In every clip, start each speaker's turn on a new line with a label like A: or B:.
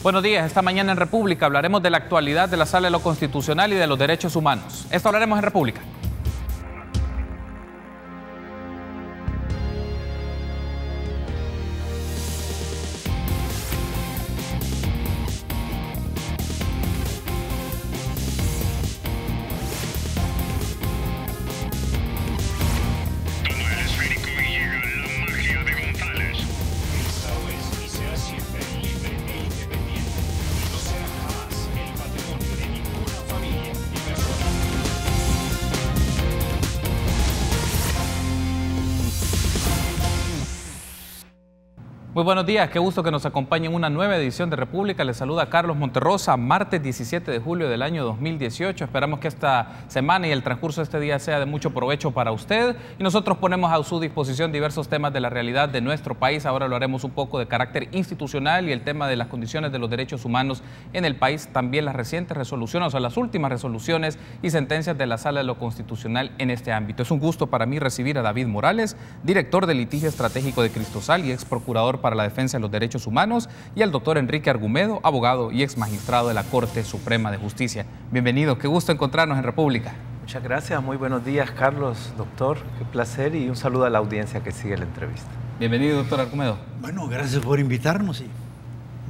A: Buenos días, esta mañana en República hablaremos de la actualidad de la Sala de lo Constitucional y de los derechos humanos. Esto hablaremos en República. Muy buenos días, qué gusto que nos acompañe en una nueva edición de República. Les saluda Carlos Monterrosa, martes 17 de julio del año 2018. Esperamos que esta semana y el transcurso de este día sea de mucho provecho para usted. Y nosotros ponemos a su disposición diversos temas de la realidad de nuestro país. Ahora lo haremos un poco de carácter institucional y el tema de las condiciones de los derechos humanos en el país. También las recientes resoluciones, o sea, las últimas resoluciones y sentencias de la Sala de lo Constitucional en este ámbito. Es un gusto para mí recibir a David Morales, director de litigio estratégico de Cristosal y ex procurador para la defensa de los derechos humanos, y al doctor Enrique Argumedo, abogado y ex magistrado de la Corte Suprema de Justicia. Bienvenido, qué gusto encontrarnos en República.
B: Muchas gracias, muy buenos días Carlos, doctor, qué placer, y un saludo a la audiencia que sigue la entrevista.
A: Bienvenido, doctor Argumedo.
C: Bueno, gracias por invitarnos y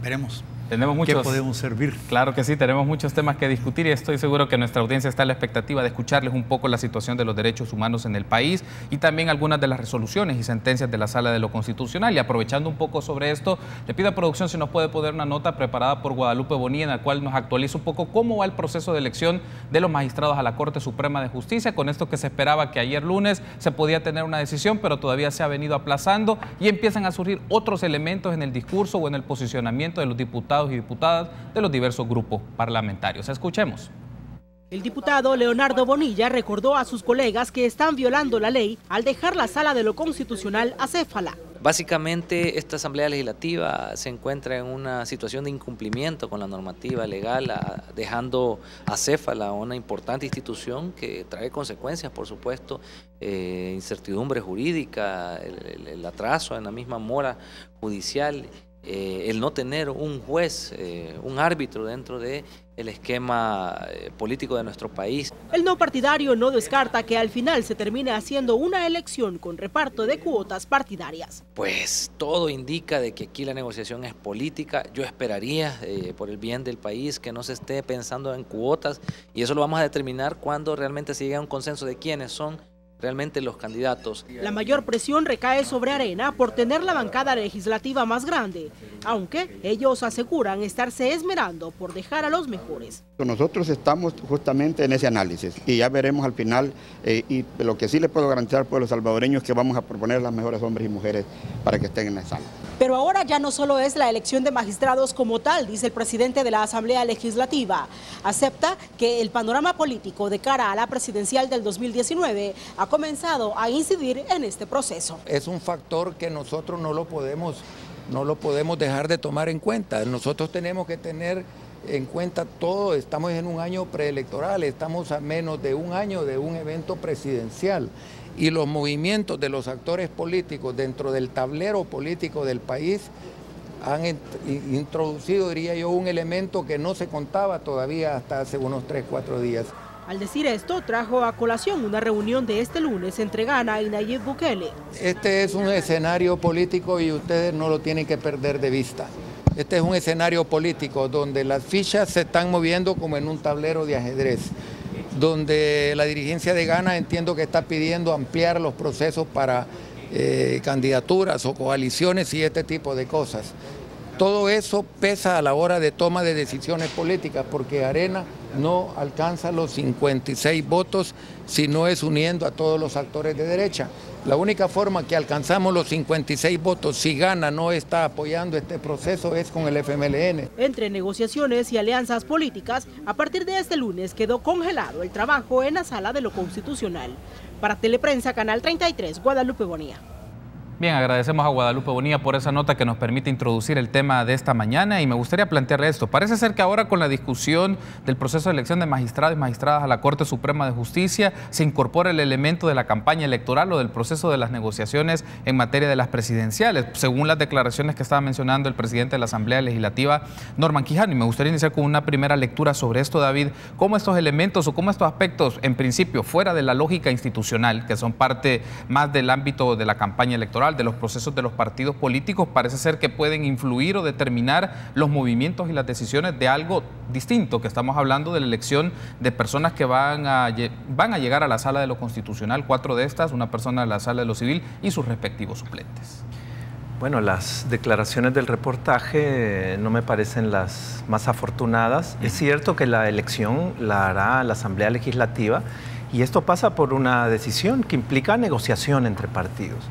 C: veremos.
A: Tenemos muchos,
C: ¿qué podemos servir?
A: Claro que sí, tenemos muchos temas que discutir y estoy seguro que nuestra audiencia está a la expectativa de escucharles un poco la situación de los derechos humanos en el país y también algunas de las resoluciones y sentencias de la Sala de lo Constitucional. Y aprovechando un poco sobre esto, le pido a producción si nos puede poner una nota preparada por Guadalupe Bonilla en la cual nos actualiza un poco cómo va el proceso de elección de los magistrados a la Corte Suprema de Justicia, con esto que se esperaba que ayer lunes se podía tener una decisión, pero todavía se ha venido aplazando y empiezan a surgir otros elementos en el discurso o en el posicionamiento de los diputados y diputadas de los diversos grupos parlamentarios. Escuchemos.
D: El diputado Leonardo Bonilla recordó a sus colegas que están violando la ley al dejar la Sala de lo Constitucional acéfala.
E: Básicamente, esta Asamblea Legislativa se encuentra en una situación de incumplimiento con la normativa legal, dejando acéfala a una importante institución que trae consecuencias, por supuesto, incertidumbre jurídica, el atraso en la misma mora judicial, el no tener un juez, un árbitro dentro del esquema político de nuestro país.
D: El no partidario no descarta que al final se termine haciendo una elección con reparto de cuotas partidarias.
E: Pues todo indica de que aquí la negociación es política. Yo esperaría, por el bien del país, que no se esté pensando en cuotas, y eso lo vamos a determinar cuando realmente se llegue a un consenso de quiénes son realmente los candidatos.
D: La mayor presión recae sobre Arena por tener la bancada legislativa más grande, aunque ellos aseguran estarse esmerando por dejar a los mejores.
F: Nosotros estamos justamente en ese análisis y ya veremos al final, y lo que sí le puedo garantizar al pueblo salvadoreño es que vamos a proponer las mejores hombres y mujeres para que estén en la sala.
D: Pero ahora ya no solo es la elección de magistrados como tal, dice el presidente de la Asamblea Legislativa. Acepta que el panorama político de cara a la presidencial del 2019 ha comenzado a incidir en este proceso.
G: Es un factor que nosotros no lo podemos dejar de tomar en cuenta. Nosotros tenemos que tener en cuenta todo. Estamos en un año preelectoral, estamos a menos de un año de un evento presidencial. Y los movimientos de los actores políticos dentro del tablero político del país han introducido, diría yo, un elemento que no se contaba todavía hasta hace unos 3-4 días.
D: Al decir esto, trajo a colación una reunión de este lunes entre Gana y Nayib Bukele.
G: Este es un escenario político y ustedes no lo tienen que perder de vista. Este es un escenario político donde las fichas se están moviendo como en un tablero de ajedrez, donde la dirigencia de Gana entiendo que está pidiendo ampliar los procesos para candidaturas o coaliciones y este tipo de cosas. Todo eso pesa a la hora de toma de decisiones políticas porque Arena no alcanza los 56 votos si no es uniendo a todos los actores de derecha. La única forma que alcanzamos los 56 votos si Gana no está apoyando este proceso es con el FMLN.
D: Entre negociaciones y alianzas políticas, a partir de este lunes quedó congelado el trabajo en la Sala de lo Constitucional. Para Teleprensa, Canal 33, Guadalupe Bonilla.
A: Bien, agradecemos a Guadalupe Bonilla por esa nota que nos permite introducir el tema de esta mañana y me gustaría plantearle esto. Parece ser que ahora con la discusión del proceso de elección de magistrados y magistradas a la Corte Suprema de Justicia se incorpora el elemento de la campaña electoral o del proceso de las negociaciones en materia de las presidenciales, según las declaraciones que estaba mencionando el presidente de la Asamblea Legislativa, Norman Quijano. Y me gustaría iniciar con una primera lectura sobre esto, David. ¿Cómo estos elementos o cómo estos aspectos, en principio, fuera de la lógica institucional, que son parte más del ámbito de la campaña electoral, de los procesos de los partidos políticos, parece ser que pueden influir o determinar los movimientos y las decisiones de algo distinto, que estamos hablando de la elección de personas que van a llegar a la Sala de lo Constitucional, 4 de estas, una persona de la Sala de lo Civil y sus respectivos suplentes?
B: Bueno, las declaraciones del reportaje no me parecen las más afortunadas. Es cierto que la elección la hará la Asamblea Legislativa y esto pasa por una decisión que implica negociación entre partidos.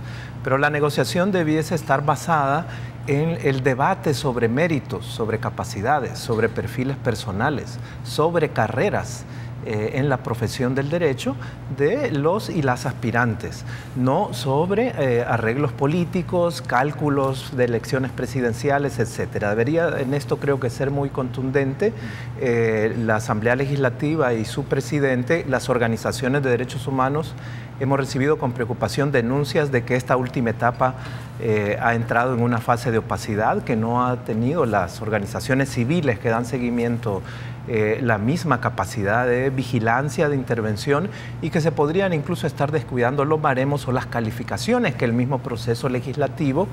B: Pero la negociación debiese estar basada en el debate sobre méritos, sobre capacidades, sobre perfiles personales, sobre carreras en la profesión del derecho de los y las aspirantes, no sobre arreglos políticos, cálculos de elecciones presidenciales, etcétera. Debería en esto creo que ser muy contundente la Asamblea Legislativa y su presidente, las organizaciones de derechos humanos. Hemos recibido con preocupación denuncias de que esta última etapa ha entrado en una fase de opacidad que no ha tenido las organizaciones civiles que dan seguimiento la misma capacidad de vigilancia, de intervención y que se podrían incluso estar descuidando los baremos o las calificaciones que el mismo proceso legislativo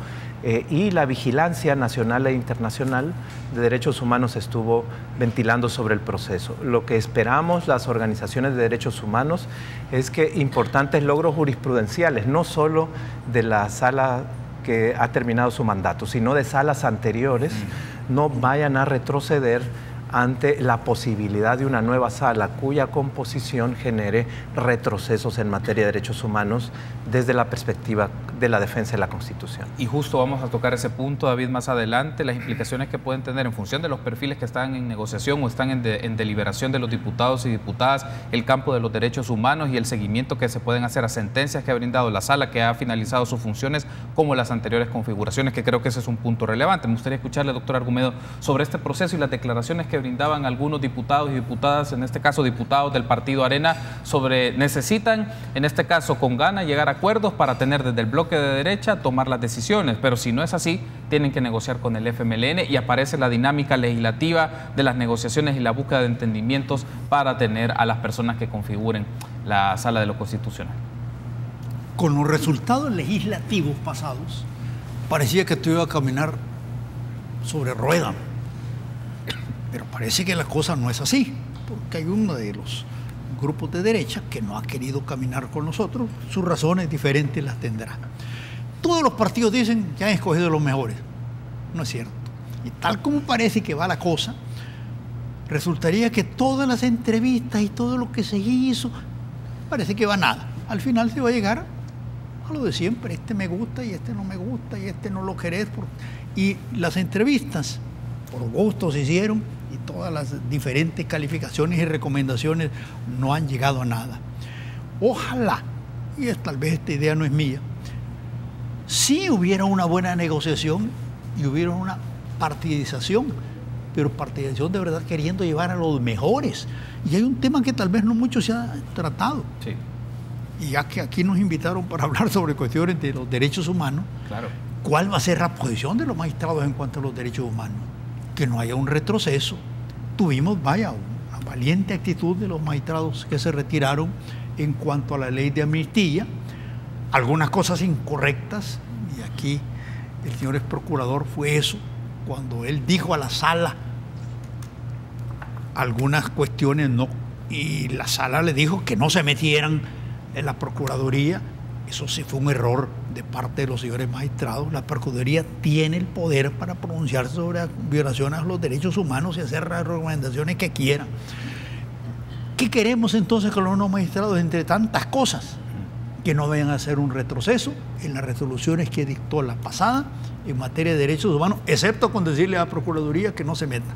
B: y la vigilancia nacional e internacional de derechos humanos estuvo ventilando sobre el proceso. Lo que esperamos las organizaciones de derechos humanos es que importantes logros jurisprudenciales, no solo de la sala que ha terminado su mandato, sino de salas anteriores, no vayan a retroceder ante la posibilidad de una nueva sala cuya composición genere retrocesos en materia de derechos humanos desde la perspectiva de la defensa de la Constitución.
A: Y justo vamos a tocar ese punto, David, más adelante, las implicaciones que pueden tener en función de los perfiles que están en negociación o están en deliberación de los diputados y diputadas, el campo de los derechos humanos y el seguimiento que se pueden hacer a sentencias que ha brindado la sala, que ha finalizado sus funciones, como las anteriores configuraciones, que creo que ese es un punto relevante. Me gustaría escucharle, doctor Argumedo, sobre este proceso y las declaraciones que brindaban algunos diputados y diputadas, en este caso diputados del Partido Arena, sobre necesitan, en este caso con ganas, llegar a acuerdos para tener desde el bloque de derecha tomar las decisiones, pero si no es así, tienen que negociar con el FMLN y aparece la dinámica legislativa de las negociaciones y la búsqueda de entendimientos para tener a las personas que configuren la Sala de lo Constitucional.
C: Con los resultados legislativos pasados, parecía que esto iba a caminar sobre ruedas. Pero parece que la cosa no es así, porque hay uno de los grupos de derecha que no ha querido caminar con nosotros, sus razones diferentes las tendrá. Todos los partidos dicen que han escogido los mejores. No es cierto. Y tal como parece que va la cosa, resultaría que todas las entrevistas y todo lo que se hizo, parece que va nada. Al final se va a llegar a lo de siempre, este me gusta y este no me gusta y este no lo querés. Y las entrevistas, por gusto se hicieron, y todas las diferentes calificaciones y recomendaciones no han llegado a nada. Ojalá, y tal vez esta idea no es mía, si hubiera una buena negociación y hubiera una partidización, pero partidización de verdad queriendo llevar a los mejores. Y hay un tema que tal vez no mucho se ha tratado.
A: Sí.
C: Y ya que aquí nos invitaron para hablar sobre cuestiones de los derechos humanos,
A: claro,
C: ¿cuál va a ser la posición de los magistrados en cuanto a los derechos humanos? Que no haya un retroceso. Tuvimos, una valiente actitud de los magistrados que se retiraron en cuanto a la ley de amnistía, algunas cosas incorrectas, y aquí el señor ex procurador fue eso, cuando él dijo a la sala algunas cuestiones no, y la sala le dijo que no se metieran en la Procuraduría. Eso sí fue un error de parte de los señores magistrados. La Procuraduría tiene el poder para pronunciarse sobre violaciones a los derechos humanos y hacer las recomendaciones que quiera. ¿Qué queremos entonces con los nuevos magistrados entre tantas cosas? Que no vayan a hacer un retroceso en las resoluciones que dictó la pasada en materia de derechos humanos, excepto con decirle a la Procuraduría que no se meta.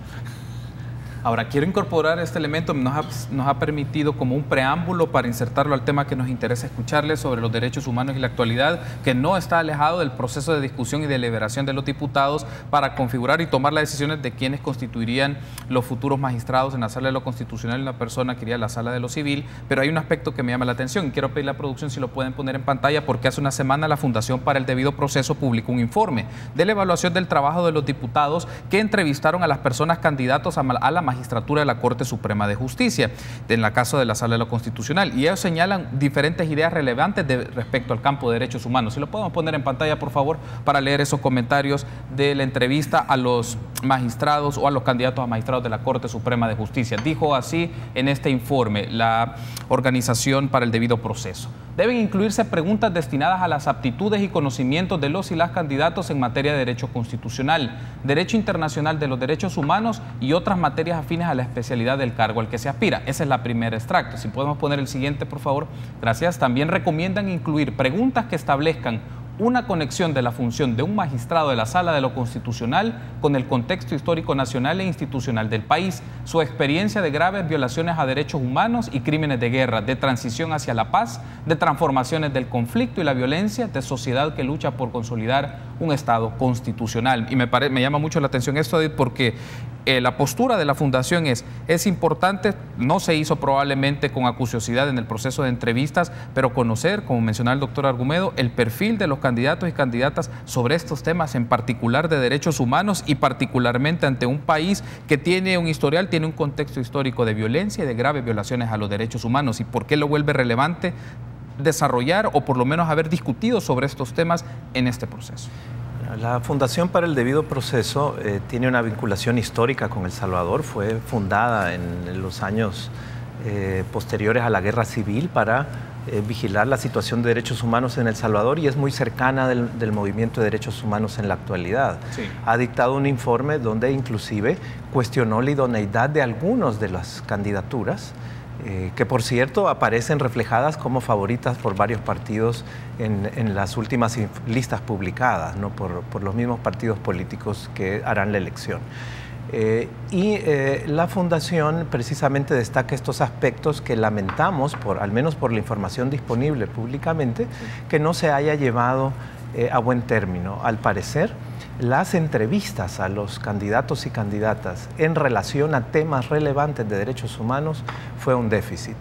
A: Ahora, quiero incorporar este elemento, nos ha permitido como un preámbulo para insertarlo al tema que nos interesa escucharle sobre los derechos humanos y la actualidad, que no está alejado del proceso de discusión y deliberación de los diputados para configurar y tomar las decisiones de quienes constituirían los futuros magistrados en la Sala de lo Constitucional y una persona que iría a la Sala de lo Civil. Pero hay un aspecto que me llama la atención y quiero pedir a la producción si lo pueden poner en pantalla, porque hace una semana la Fundación para el Debido Proceso publicó un informe de la evaluación del trabajo de los diputados que entrevistaron a las personas candidatos a la magistratura de la Corte Suprema de Justicia, en la caso de la Sala de lo Constitucional. Y ellos señalan diferentes ideas relevantes respecto al campo de derechos humanos. Si lo podemos poner en pantalla, por favor, para leer esos comentarios de la entrevista a los magistrados o a los candidatos a magistrados de la Corte Suprema de Justicia. Dijo así en este informe la Organización para el Debido Proceso: deben incluirse preguntas destinadas a las aptitudes y conocimientos de los y las candidatos en materia de derecho constitucional, derecho internacional de los derechos humanos y otras materias afines a la especialidad del cargo al que se aspira. Ese es la primera extracto. Si podemos poner el siguiente, por favor. Gracias. También recomiendan incluir preguntas que establezcan una conexión de la función de un magistrado de la Sala de lo Constitucional con el contexto histórico nacional e institucional del país, su experiencia de graves violaciones a derechos humanos y crímenes de guerra, de transición hacia la paz, de transformaciones del conflicto y la violencia, de sociedad que lucha por consolidar un Estado constitucional. Y me llama mucho la atención esto, porque la postura de la Fundación es importante. No se hizo probablemente con acuciosidad en el proceso de entrevistas, pero conocer, como mencionaba el doctor Argumedo, el perfil de los candidatos y candidatas sobre estos temas, en particular de derechos humanos, y particularmente ante un país que tiene un historial, tiene un contexto histórico de violencia y de graves violaciones a los derechos humanos. ¿Y por qué lo vuelve relevante desarrollar o por lo menos haber discutido sobre estos temas en este proceso?
B: La Fundación para el Debido Proceso tiene una vinculación histórica con El Salvador. Fue fundada en los años posteriores a la Guerra Civil para vigilar la situación de derechos humanos en El Salvador, y es muy cercana del movimiento de derechos humanos en la actualidad. Sí. Ha dictado un informe donde inclusive cuestionó la idoneidad de algunas de las candidaturas, que por cierto aparecen reflejadas como favoritas por varios partidos en las últimas listas publicadas, ¿no? por los mismos partidos políticos que harán la elección. La Fundación precisamente destaca estos aspectos que lamentamos, al menos por la información disponible públicamente, que no se haya llevado a buen término. Al parecer, las entrevistas a los candidatos y candidatas en relación a temas relevantes de derechos humanos fue un déficit.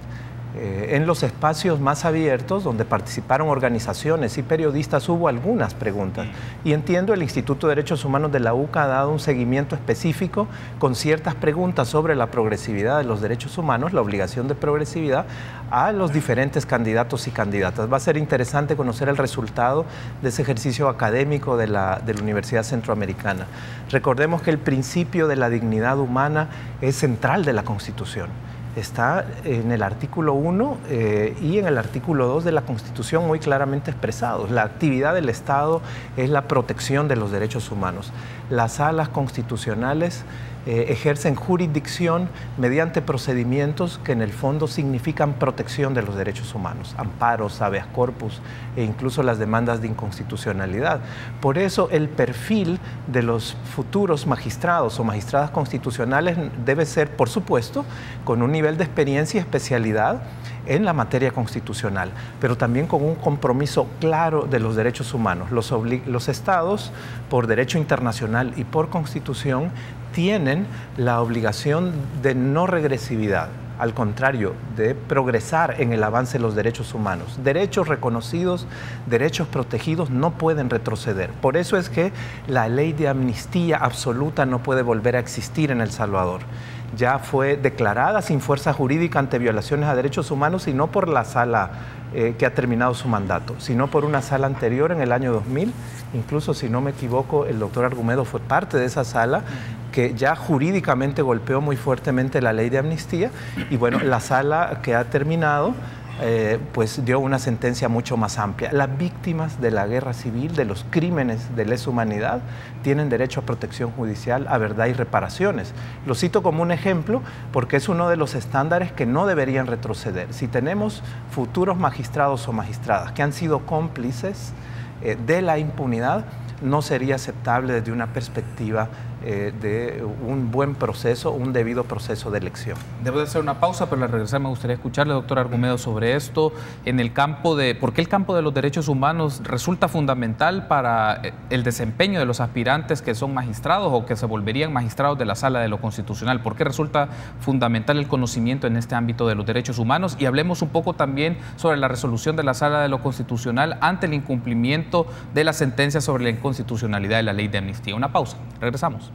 B: En los espacios más abiertos, donde participaron organizaciones y periodistas, hubo algunas preguntas. Y entiendo, el Instituto de Derechos Humanos de la UCA ha dado un seguimiento específico con ciertas preguntas sobre la progresividad de los derechos humanos, la obligación de progresividad, a los diferentes candidatos y candidatas. Va a ser interesante conocer el resultado de ese ejercicio académico de la Universidad Centroamericana. Recordemos que el principio de la dignidad humana es central de la Constitución. Está en el artículo 1 y en el artículo 2 de la Constitución muy claramente expresados. La actividad del Estado es la protección de los derechos humanos. Las salas constitucionales ejercen jurisdicción mediante procedimientos que en el fondo significan protección de los derechos humanos, amparos, habeas corpus e incluso las demandas de inconstitucionalidad. Por eso el perfil de los futuros magistrados o magistradas constitucionales debe ser, por supuesto, con un nivel de experiencia y especialidad en la materia constitucional, pero también con un compromiso claro de los derechos humanos. Los estados, por derecho internacional y por Constitución, tienen la obligación de no regresividad, al contrario, de progresar en el avance de los derechos humanos. Derechos reconocidos, derechos protegidos no pueden retroceder. Por eso es que la ley de amnistía absoluta no puede volver a existir en El Salvador. Ya fue declarada sin fuerza jurídica ante violaciones a derechos humanos, y no por la sala que ha terminado su mandato, sino por una sala anterior en el año 2000. Incluso, si no me equivoco, el doctor Argumedo fue parte de esa sala que ya jurídicamente golpeó muy fuertemente la ley de amnistía. Y bueno, la sala que ha terminado pues dio una sentencia mucho más amplia. Las víctimas de la guerra civil, de los crímenes de lesa humanidad, tienen derecho a protección judicial, a verdad y reparaciones. Lo cito como un ejemplo porque es uno de los estándares que no deberían retroceder. Si tenemos futuros magistrados o magistradas que han sido cómplices de la impunidad, no sería aceptable desde una perspectiva de un buen proceso, un debido proceso de elección.
A: Debo de hacer una pausa, pero al regresar me gustaría escucharle, doctor Argumedo, sobre esto. En el campo de, ¿por qué el campo de los derechos humanos resulta fundamental para el desempeño de los aspirantes que son magistrados o que se volverían magistrados de la Sala de lo Constitucional? ¿Por qué resulta fundamental el conocimiento en este ámbito de los derechos humanos? Y hablemos un poco también sobre la resolución de la Sala de lo Constitucional ante el incumplimiento de la sentencia sobre la inconstitucionalidad de la ley de amnistía. Una pausa, regresamos.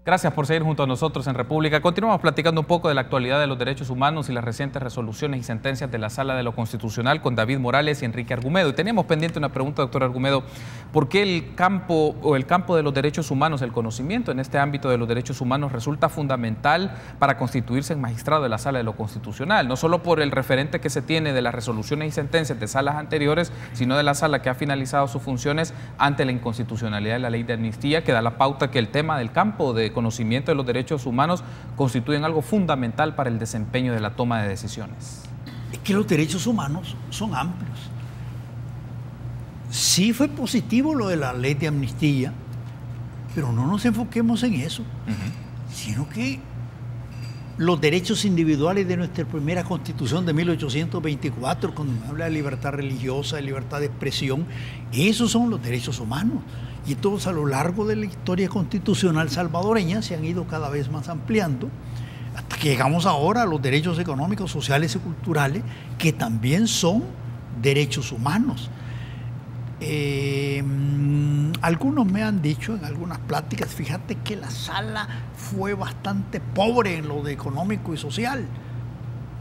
A: Gracias por seguir junto a nosotros en República. Continuamos platicando un poco de la actualidad de los derechos humanos y las recientes resoluciones y sentencias de la Sala de lo Constitucional con David Morales y Enrique Argumedo. Y teníamos pendiente una pregunta, doctor Argumedo. ¿Por qué el campo de los derechos humanos, el conocimiento en este ámbito de los derechos humanos resulta fundamental para constituirse en magistrado de la Sala de lo Constitucional? No solo por el referente que se tiene de las resoluciones y sentencias de salas anteriores, sino de la sala que ha finalizado sus funciones ante la inconstitucionalidad de la ley de amnistía, que da la pauta que el tema del campo de conocimiento de los derechos humanos constituyen algo fundamental para el desempeño de la toma de decisiones.
C: Es que los derechos humanos son amplios. Sí fue positivo lo de la ley de amnistía, pero no nos enfoquemos en eso, sino que los derechos individuales de nuestra primera Constitución de 1824, cuando habla de libertad religiosa, de libertad de expresión, esos son los derechos humanos. Y todos a lo largo de la historia constitucional salvadoreña se han ido cada vez más ampliando, hasta que llegamos ahora a los derechos económicos, sociales y culturales, que también son derechos humanos. Algunos me han dicho en algunas pláticas, fíjate que la sala fue bastante pobre en lo de económico y social,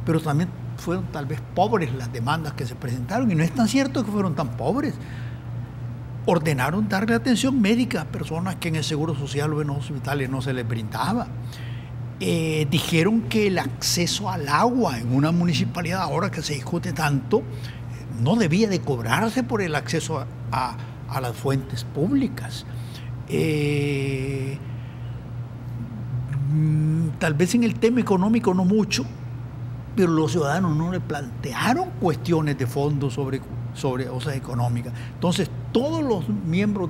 C: pero también fueron tal vez pobres las demandas que se presentaron, y no es tan cierto que fueron tan pobres. Ordenaron darle atención médica a personas que en el Seguro Social o en los hospitales no se les brindaba. Dijeron que el acceso al agua en una municipalidad, ahora que se discute tanto, no debía de cobrarse por el acceso a las fuentes públicas. Tal vez en el tema económico no mucho, pero los ciudadanos no le plantearon cuestiones de fondo sobre cosas económicas. Entonces, todos los miembros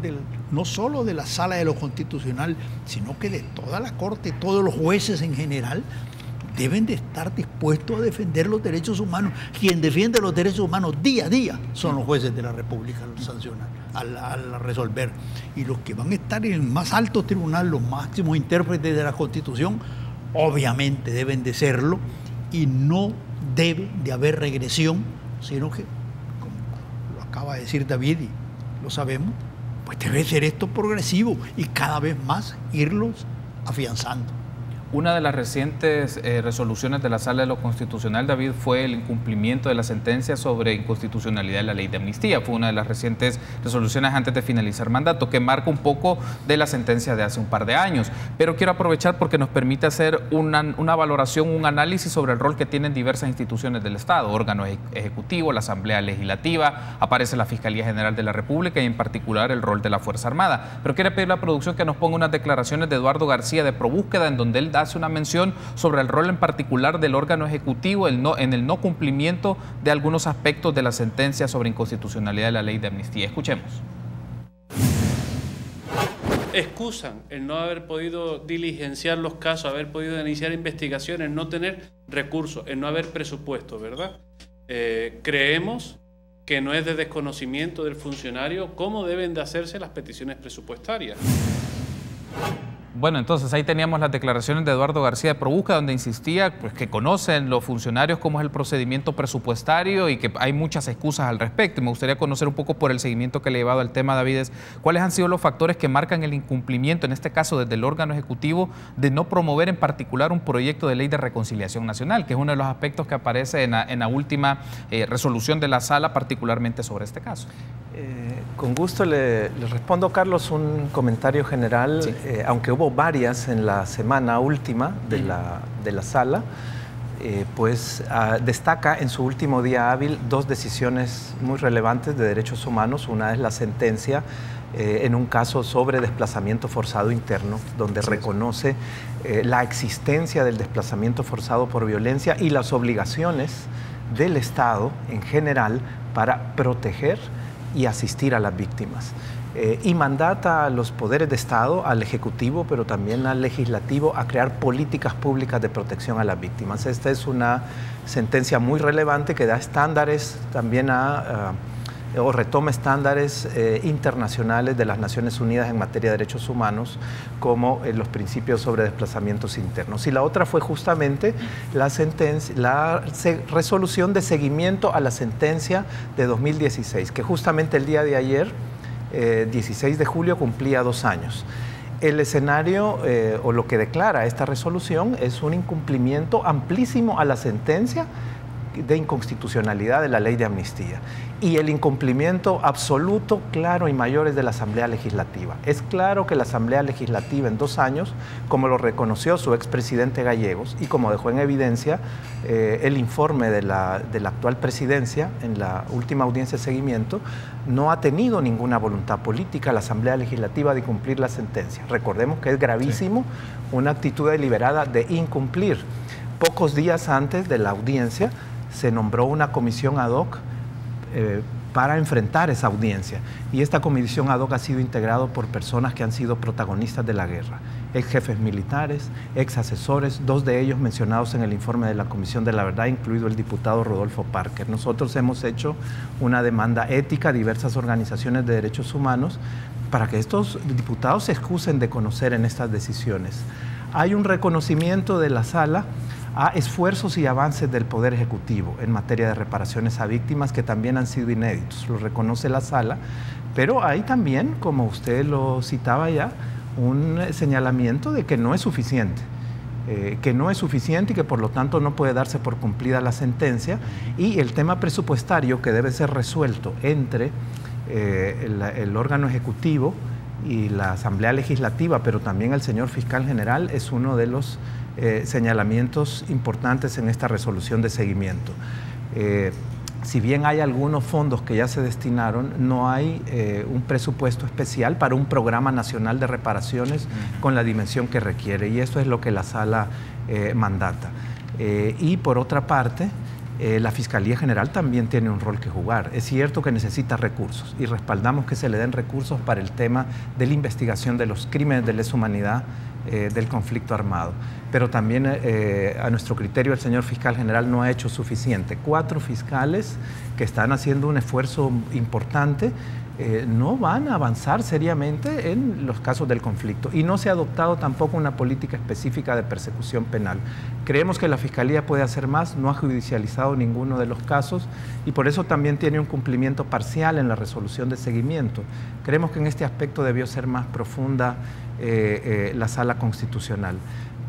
C: no solo de la Sala de lo Constitucional, sino que de toda la Corte, todos los jueces en general, deben de estar dispuestos a defender los derechos humanos. Quien defiende los derechos humanos día a día son los jueces de la República al sancionar, al resolver. Y los que van a estar en el más alto tribunal, los máximos intérpretes de la Constitución, obviamente deben de serlo, y no debe de haber regresión, sino que, como lo acaba de decir David, y lo sabemos, pues debe ser esto progresivo y cada vez más irlos afianzando.
A: Una de las recientes resoluciones de la Sala de lo Constitucional, David, fue el incumplimiento de la sentencia sobre inconstitucionalidad de la ley de amnistía. Fue una de las recientes resoluciones antes de finalizar mandato, que marca un poco de la sentencia de hace un par de años. Pero quiero aprovechar porque nos permite hacer una valoración, un análisis sobre el rol que tienen diversas instituciones del Estado, órgano ejecutivo, la Asamblea Legislativa, aparece la Fiscalía General de la República y en particular el rol de la Fuerza Armada. Pero quiero pedir a la producción que nos ponga unas declaraciones de Eduardo García de Probúsqueda, en donde él hace una mención sobre el rol en particular del órgano ejecutivo en el no cumplimiento de algunos aspectos de la sentencia sobre inconstitucionalidad de la ley de amnistía. Escuchemos.
H: Excusan el no haber podido diligenciar los casos, haber podido iniciar investigaciones, no tener recursos, el no haber presupuesto, ¿verdad? Creemos que no es de desconocimiento del funcionario cómo deben de hacerse las peticiones presupuestarias.
A: Bueno, entonces ahí teníamos las declaraciones de Eduardo García de Probúsqueda, donde insistía pues, que conocen los funcionarios cómo es el procedimiento presupuestario y que hay muchas excusas al respecto. Y me gustaría conocer un poco por el seguimiento que le he llevado al tema, David, cuáles han sido los factores que marcan el incumplimiento, en este caso desde el órgano ejecutivo, de no promover en particular un proyecto de ley de reconciliación nacional, que es uno de los aspectos que aparece en la última resolución de la sala, particularmente sobre este caso.
B: Con gusto le respondo, Carlos, un comentario general, sí. Aunque hubo varias en la semana última de la sala, destaca en su último día hábil 2 decisiones muy relevantes de derechos humanos. Una es la sentencia en un caso sobre desplazamiento forzado interno, donde reconoce la existencia del desplazamiento forzado por violencia y las obligaciones del Estado en general para proteger y asistir a las víctimas. Y mandata a los poderes de Estado, al Ejecutivo, pero también al Legislativo, a crear políticas públicas de protección a las víctimas. Esta es una sentencia muy relevante que da estándares también o retoma estándares internacionales de las Naciones Unidas en materia de derechos humanos, como los principios sobre desplazamientos internos. Y la otra fue justamente la resolución de seguimiento a la sentencia de 2016, que justamente el día de ayer, 16 de julio, cumplía 2 años. El escenario o lo que declara esta resolución es un incumplimiento amplísimo a la sentencia de inconstitucionalidad de la ley de amnistía y el incumplimiento absoluto, claro y mayor es de la Asamblea Legislativa. Es claro que la Asamblea Legislativa en 2 años, como lo reconoció su expresidente Gallegos y como dejó en evidencia el informe de la actual presidencia en la última audiencia de seguimiento, no ha tenido ninguna voluntad política la Asamblea Legislativa de cumplir la sentencia. Recordemos que es gravísimo una actitud deliberada de incumplir. Pocos días antes de la audiencia se nombró una comisión ad hoc para enfrentar esa audiencia. Y esta comisión ad hoc ha sido integrada por personas que han sido protagonistas de la guerra, ex jefes militares, ex asesores, 2 de ellos mencionados en el informe de la Comisión de la Verdad, incluido el diputado Rodolfo Parker. Nosotros hemos hecho una demanda ética a diversas organizaciones de derechos humanos para que estos diputados se excusen de conocer en estas decisiones. Hay un reconocimiento de la Sala a esfuerzos y avances del Poder Ejecutivo en materia de reparaciones a víctimas que también han sido inéditos, lo reconoce la Sala, pero hay también, como usted lo citaba ya, un señalamiento de que no es suficiente. Y que por lo tanto no puede darse por cumplida la sentencia, y el tema presupuestario que debe ser resuelto entre el órgano ejecutivo y la Asamblea Legislativa, pero también el señor Fiscal General, es uno de los señalamientos importantes en esta resolución de seguimiento. Si bien hay algunos fondos que ya se destinaron, no hay un presupuesto especial para un programa nacional de reparaciones con la dimensión que requiere, y eso es lo que la Sala mandata. Y por otra parte, la Fiscalía General también tiene un rol que jugar. Es cierto que necesita recursos y respaldamos que se le den recursos para el tema de la investigación de los crímenes de lesa humanidad del conflicto armado. Pero también a nuestro criterio el señor Fiscal General no ha hecho suficiente. 4 fiscales que están haciendo un esfuerzo importante no van a avanzar seriamente en los casos del conflicto, y no se ha adoptado tampoco una política específica de persecución penal. Creemos que la Fiscalía puede hacer más, no ha judicializado ninguno de los casos y por eso también tiene un cumplimiento parcial en la resolución de seguimiento. Creemos que en este aspecto debió ser más profunda la Sala Constitucional.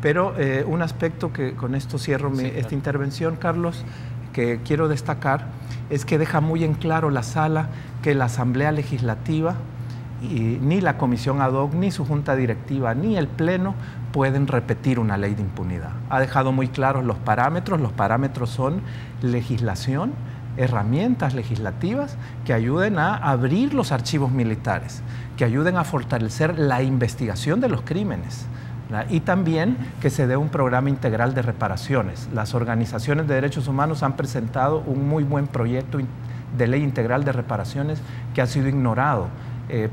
B: Pero un aspecto que con esto cierro esta intervención, Carlos, que quiero destacar, es que deja muy en claro la Sala que la Asamblea Legislativa, ni la Comisión ad hoc, ni su Junta Directiva, ni el Pleno pueden repetir una ley de impunidad. Ha dejado muy claros los parámetros son legislación, herramientas legislativas que ayuden a abrir los archivos militares, que ayuden a fortalecer la investigación de los crímenes, y también que se dé un programa integral de reparaciones. Las organizaciones de derechos humanos han presentado un muy buen proyecto de ley integral de reparaciones que ha sido ignorado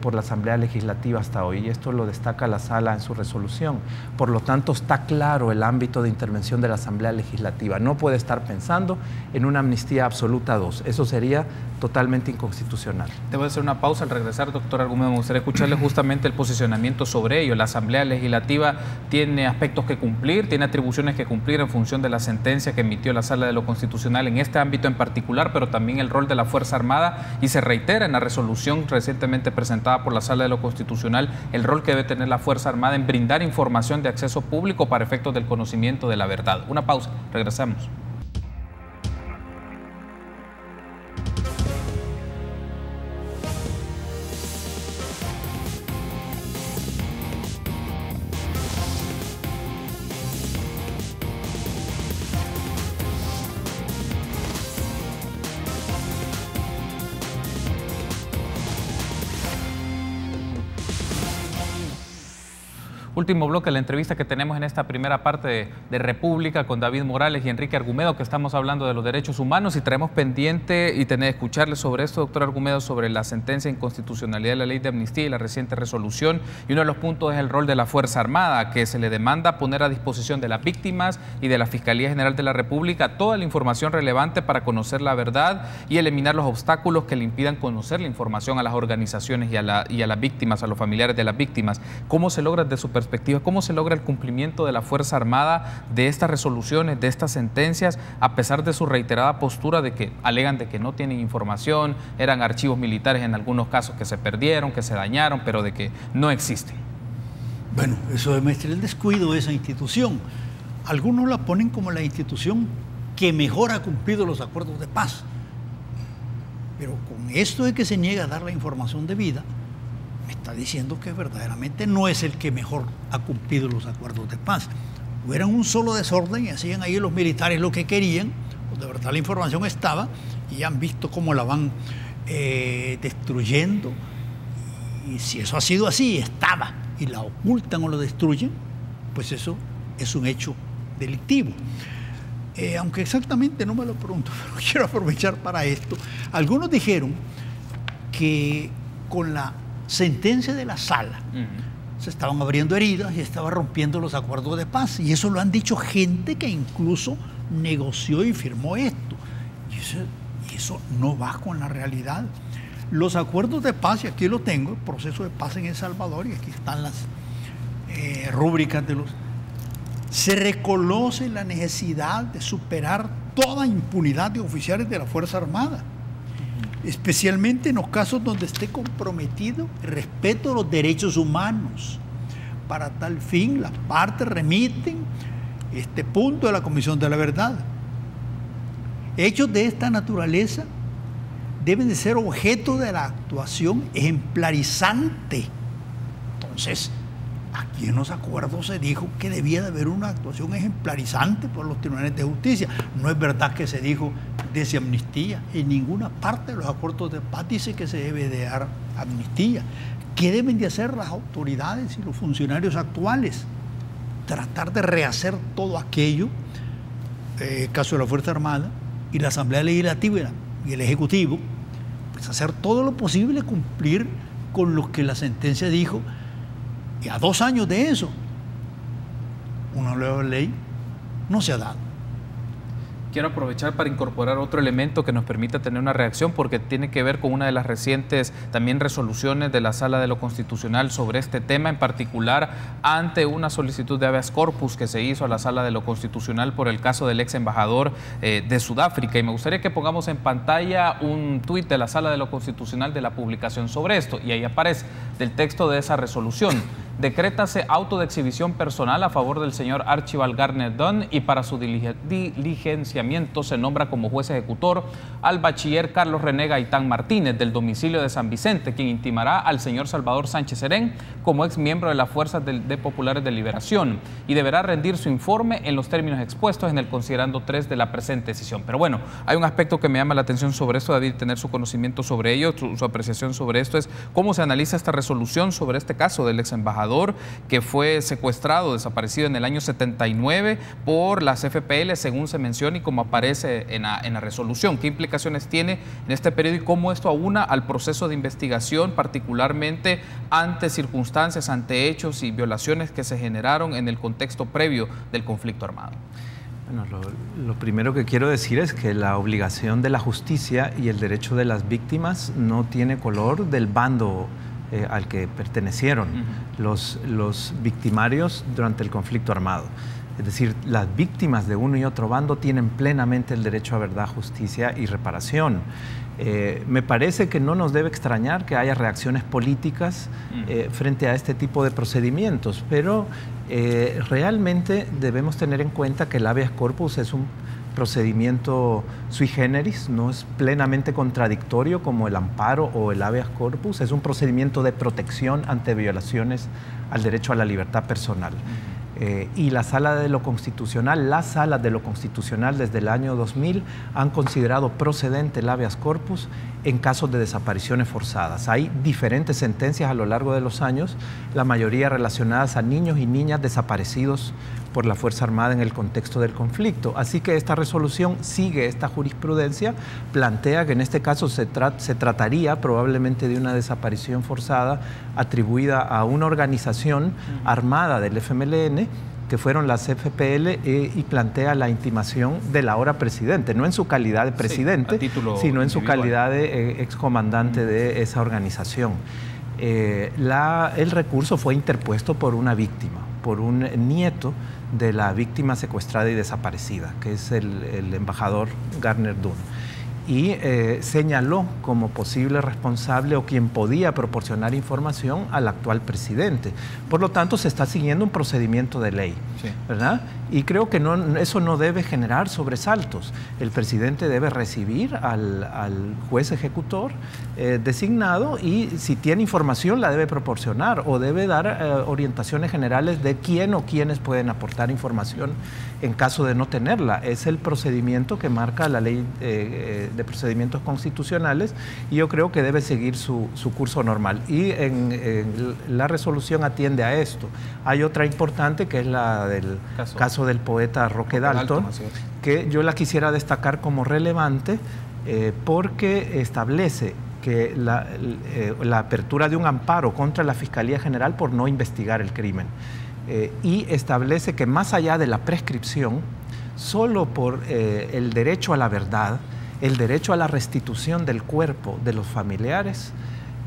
B: por la Asamblea Legislativa hasta hoy, y esto lo destaca la Sala en su resolución. Por lo tanto, está claro el ámbito de intervención de la Asamblea Legislativa. No puede estar pensando en una amnistía absoluta 2. Eso sería totalmente inconstitucional.
A: Debo hacer una pausa. Al regresar, doctor Argumedo, me gustaría escucharle justamente el posicionamiento sobre ello. La Asamblea Legislativa tiene aspectos que cumplir, tiene atribuciones que cumplir en función de la sentencia que emitió la Sala de lo Constitucional en este ámbito en particular, pero también el rol de la Fuerza Armada, y se reitera en la resolución recientemente presentada por la Sala de lo Constitucional el rol que debe tener la Fuerza Armada en brindar información de acceso público para efectos del conocimiento de la verdad. Una pausa, regresamos. último bloque de la entrevista que tenemos en esta primera parte de República con David Morales y Enrique Argumedo, que estamos hablando de los derechos humanos y traemos pendiente y escucharle sobre esto, doctor Argumedo, sobre la sentencia de inconstitucionalidad de la ley de amnistía y la reciente resolución. Y uno de los puntos es el rol de la Fuerza Armada, que se le demanda poner a disposición de las víctimas y de la Fiscalía General de la República toda la información relevante para conocer la verdad y eliminar los obstáculos que le impidan conocer la información a las organizaciones y a las víctimas, a los familiares de las víctimas. ¿Cómo se logra, desde su perspectiva, cómo se logra el cumplimiento de la Fuerza Armada de estas resoluciones, de estas sentencias, a pesar de su reiterada postura de que alegan de que no tienen información, eran archivos militares en algunos casos que se perdieron, que se dañaron, pero de que no existen?
C: Bueno, eso demuestra el descuido de esa institución. Algunos la ponen como la institución que mejor ha cumplido los acuerdos de paz. Pero con esto de que se niega a dar la información debida, me está diciendo que verdaderamente no es el que mejor ha cumplido los acuerdos de paz. O eran un solo desorden y hacían ahí los militares lo que querían, o de verdad la información estaba y han visto cómo la van destruyendo. Y si eso ha sido así, estaba, y la ocultan o la destruyen, pues eso es un hecho delictivo. Aunque exactamente no me lo pregunto, pero quiero aprovechar para esto. Algunos dijeron que con la sentencia de la sala se estaban abriendo heridas y estaba rompiendo los acuerdos de paz. Y eso lo han dicho gente que incluso negoció y firmó esto. Y eso no va con la realidad. Los acuerdos de paz, y aquí lo tengo, el proceso de paz en El Salvador, y aquí están las rúbricas de los... Se reconoce la necesidad de superar toda impunidad de oficiales de la Fuerza Armada, especialmente en los casos donde esté comprometido el respeto a los derechos humanos. Para tal fin, las partes remiten este punto a la Comisión de la Verdad. Hechos de esta naturaleza deben de ser objeto de la actuación ejemplarizante. Entonces, aquí en los acuerdos se dijo que debía de haber una actuación ejemplarizante por los tribunales de justicia. No es verdad que se dijo de amnistía. En ninguna parte de los acuerdos de paz dice que se debe de dar amnistía. ¿Qué deben de hacer las autoridades y los funcionarios actuales? Tratar de rehacer todo aquello, caso de la Fuerza Armada y la Asamblea Legislativa y el Ejecutivo, pues hacer todo lo posible, cumplir con lo que la sentencia dijo. Y a 2 años de eso, una nueva ley no se ha dado.
A: Quiero aprovechar para incorporar otro elemento que nos permita tener una reacción, porque tiene que ver con una de las recientes también resoluciones de la Sala de lo Constitucional sobre este tema, en particular ante una solicitud de habeas corpus que se hizo a la Sala de lo Constitucional por el caso del ex embajador de Sudáfrica. Y me gustaría que pongamos en pantalla un tuit de la Sala de lo Constitucional de la publicación sobre esto, y ahí aparece del texto de esa resolución. Decrétase auto de exhibición personal a favor del señor Archibald Gardner Dunn, y para su diligenciamiento se nombra como juez ejecutor al bachiller Carlos René Gaitán Martínez, del domicilio de San Vicente, quien intimará al señor Salvador Sánchez Serén como ex miembro de las Fuerzas de Populares de Liberación, y deberá rendir su informe en los términos expuestos en el considerando 3 de la presente decisión. Pero bueno, hay un aspecto que me llama la atención sobre esto, David, tener su conocimiento sobre ello, su apreciación sobre esto, es cómo se analiza esta resolución sobre este caso del ex embajador que fue secuestrado, desaparecido en el año 79 por las FPL, según se menciona y como aparece en la resolución. ¿Qué implicaciones tiene en este periodo y cómo esto aúna al proceso de investigación, particularmente ante circunstancias, ante hechos y violaciones que se generaron en el contexto previo del conflicto armado?
B: Bueno, lo primero que quiero decir es que la obligación de la justicia y el derecho de las víctimas no tiene color del bando al que pertenecieron los victimarios durante el conflicto armado. Es decir, las víctimas de uno y otro bando tienen plenamente el derecho a verdad, justicia y reparación. Me parece que no nos debe extrañar que haya reacciones políticas frente a este tipo de procedimientos, pero realmente debemos tener en cuenta que el habeas corpus es un procedimiento sui generis, no es plenamente contradictorio como el amparo o el habeas corpus, es un procedimiento de protección ante violaciones al derecho a la libertad personal. y la Sala de lo Constitucional, las salas de lo Constitucional desde el año 2000 han considerado procedente el habeas corpus en casos de desapariciones forzadas. Hay diferentes sentencias a lo largo de los años, la mayoría relacionadas a niños y niñas desaparecidos por la Fuerza Armada en el contexto del conflicto. Así que esta resolución sigue esta jurisprudencia, plantea que en este caso se trataría probablemente de una desaparición forzada atribuida a una organización armada del FMLN, que fueron las FPL, y plantea la intimación del ahora presidente, no en su calidad de presidente, sino en su calidad de excomandante de esa organización. El recurso fue interpuesto por una víctima, por un nieto de la víctima secuestrada y desaparecida, que es el embajador Garner Dunn, y señaló como posible responsable o quien podía proporcionar información al actual presidente. Por lo tanto, se está siguiendo un procedimiento de ley, ¿verdad? Y creo que eso no debe generar sobresaltos. El presidente debe recibir al juez ejecutor designado, y si tiene información la debe proporcionar o debe dar orientaciones generales de quién o quiénes pueden aportar información en caso de no tenerla. Es el procedimiento que marca la ley de procedimientos constitucionales, y yo creo que debe seguir su curso normal. Y la resolución atiende a esto. Hay otra importante, que es la del caso del poeta Roque Dalton, que yo la quisiera destacar como relevante porque establece que la apertura de un amparo contra la Fiscalía General por no investigar el crimen, y establece que más allá de la prescripción, solo por el derecho a la verdad, el derecho a la restitución del cuerpo de los familiares,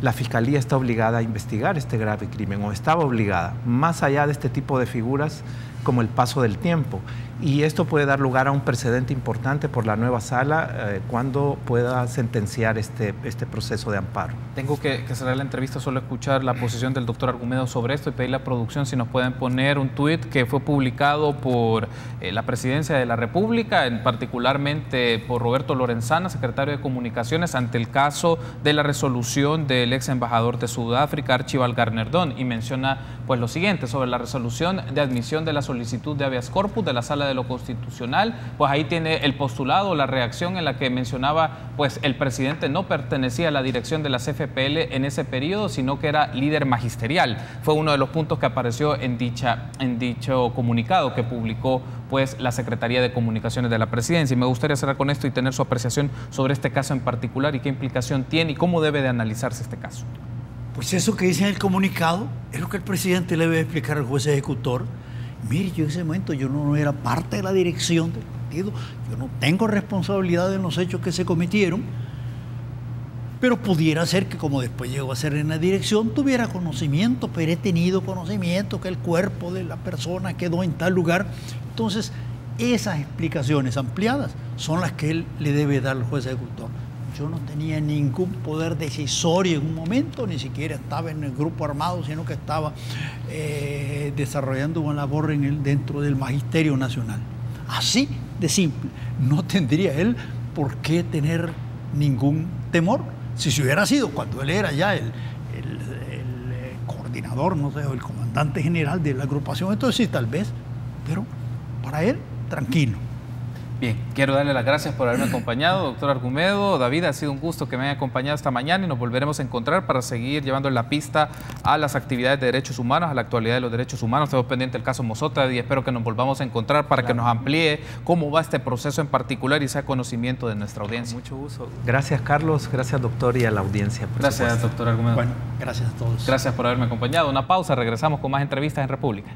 B: la Fiscalía está obligada a investigar este grave crimen, o estaba obligada, más allá de este tipo de figuras como el paso del tiempo. Y esto puede dar lugar a un precedente importante por la nueva sala cuando pueda sentenciar este proceso de amparo.
A: Tengo que cerrar la entrevista, solo escuchar la posición del doctor Argumedo sobre esto y pedirle a la producción si nos pueden poner un tuit que fue publicado por la Presidencia de la República, particularmente por Roberto Lorenzana, secretario de Comunicaciones, ante el caso de la resolución del ex embajador de Sudáfrica, Archibald Garner Dunn, y menciona pues lo siguiente sobre la resolución de admisión de la solicitud de habeas corpus de la Sala de lo Constitucional. Pues ahí tiene el postulado, la reacción en la que mencionaba pues el presidente no pertenecía a la dirección de las FPL en ese periodo, sino que era líder magisterial. Fue uno de los puntos que apareció en dicho comunicado que publicó pues la Secretaría de Comunicaciones de la Presidencia. Y me gustaría cerrar con esto y tener su apreciación sobre este caso en particular y qué implicación tiene y cómo debe de analizarse este caso.
C: Pues eso que dice en el comunicado es lo que el presidente le debe explicar al juez ejecutor. Mire, yo en ese momento yo no era parte de la dirección del partido, yo no tengo responsabilidad en los hechos que se cometieron, pero pudiera ser que como después llegó a ser en la dirección tuviera conocimiento, pero he tenido conocimiento que el cuerpo de la persona quedó en tal lugar. Entonces, esas explicaciones ampliadas son las que él le debe dar al juez ejecutor. Yo no tenía ningún poder decisorio en un momento, ni siquiera estaba en el grupo armado, sino que estaba desarrollando una labor dentro del Magisterio Nacional. Así de simple. No tendría él por qué tener ningún temor. Si se hubiera sido cuando él era ya el coordinador, no sé, o el comandante general de la agrupación, entonces sí, tal vez, pero para él, tranquilo.
A: Bien, quiero darle las gracias por haberme acompañado, doctor Argumedo. David, ha sido un gusto que me haya acompañado esta mañana y nos volveremos a encontrar para seguir llevando la pista a las actividades de derechos humanos, a la actualidad de los derechos humanos. Estamos pendientes del caso Mozota y espero que nos volvamos a encontrar para que nos amplíe cómo va este proceso en particular y sea conocimiento de nuestra audiencia.
B: Mucho gusto. Gracias, Carlos. Gracias, doctor, y a la audiencia.
A: Gracias, doctor Argumedo.
C: Bueno, gracias a todos.
A: Gracias por haberme acompañado. Una pausa, regresamos con más entrevistas en República.